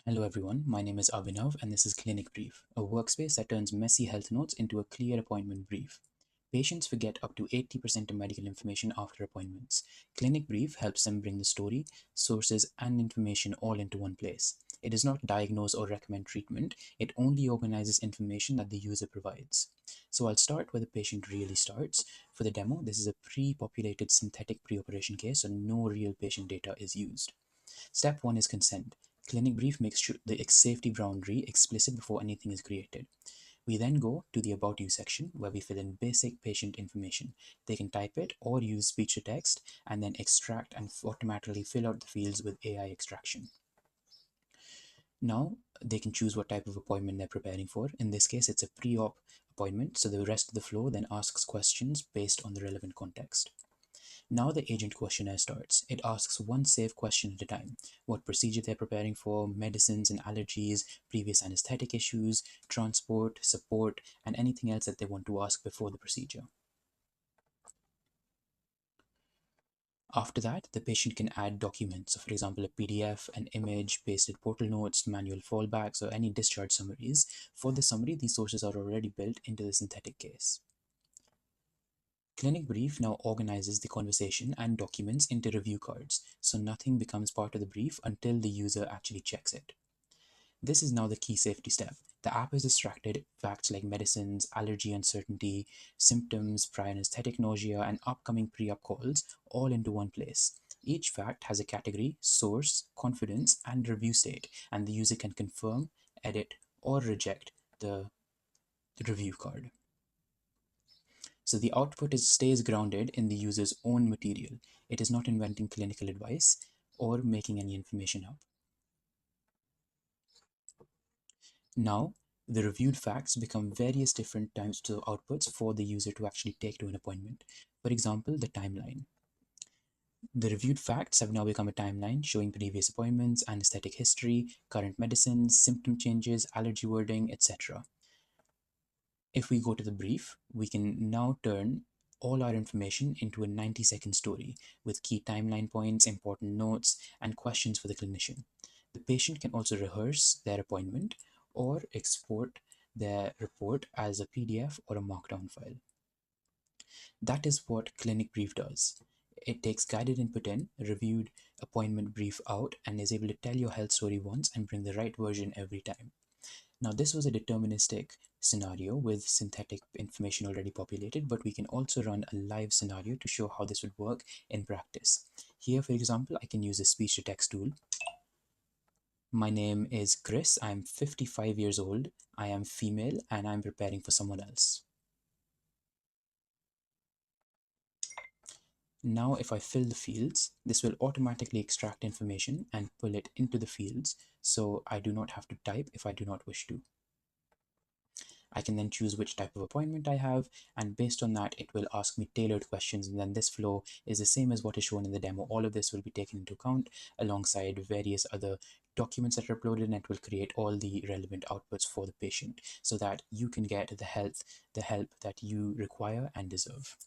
Hello everyone, my name is Abhinav and this is Clinic Brief, a workspace that turns messy health notes into a clear appointment brief. Patients forget up to 80% of medical information after appointments. Clinic Brief helps them bring the story, sources, and information all into one place. It does not diagnose or recommend treatment, it only organizes information that the user provides. So I'll start where the patient really starts. For the demo, this is a pre-populated synthetic pre-operation case, so no real patient data is used. Step 1 is consent. Clinic Brief makes sure the safety boundary explicit before anything is created. We then go to the About You section where we fill in basic patient information. They can type it or use speech to text and then extract and automatically fill out the fields with AI extraction. Now they can choose what type of appointment they're preparing for. In this case, it's a pre-op appointment, so the rest of the flow then asks questions based on the relevant context. Now the agent questionnaire starts. It asks one safe question at a time. What procedure they're preparing for, medicines and allergies, previous anesthetic issues, transport, support, and anything else that they want to ask before the procedure. After that, the patient can add documents. So for example, a PDF, an image, pasted portal notes, manual fallbacks, or any discharge summaries. For the summary, these sources are already built into the synthetic case. Clinic Brief now organizes the conversation and documents into review cards, so nothing becomes part of the brief until the user actually checks it. This is now the key safety step. The app has extracted facts like medicines, allergy uncertainty, symptoms, prior anesthetic nausea, and upcoming pre-op calls all into one place. Each fact has a category, source, confidence, and review state, and the user can confirm, edit, or reject the review card. So the output stays grounded in the user's own material. It is not inventing clinical advice or making any information up. Now, the reviewed facts become various different types of outputs for the user to actually take to an appointment. For example, the timeline. The reviewed facts have now become a timeline showing previous appointments, anesthetic history, current medicines, symptom changes, allergy wording, etc. If we go to the brief, we can now turn all our information into a 90-second story with key timeline points, important notes, and questions for the clinician. The patient can also rehearse their appointment or export their report as a PDF or a markdown file. That is what Clinic Brief does. It takes guided input in, reviewed appointment brief out, and is able to tell your health story once and bring the right version every time. Now, this was a deterministic scenario with synthetic information already populated, but we can also run a live scenario to show how this would work in practice. Here, for example, I can use a speech to text tool. My name is Chris. I'm 55 years old. I am female and I'm preparing for someone else. Now, if I fill the fields, this will automatically extract information and pull it into the fields, so I do not have to type if I do not wish to. I can then choose which type of appointment I have, and based on that, it will ask me tailored questions. And then this flow is the same as what is shown in the demo. All of this will be taken into account alongside various other documents that are uploaded, and it will create all the relevant outputs for the patient so that you can get the help that you require and deserve.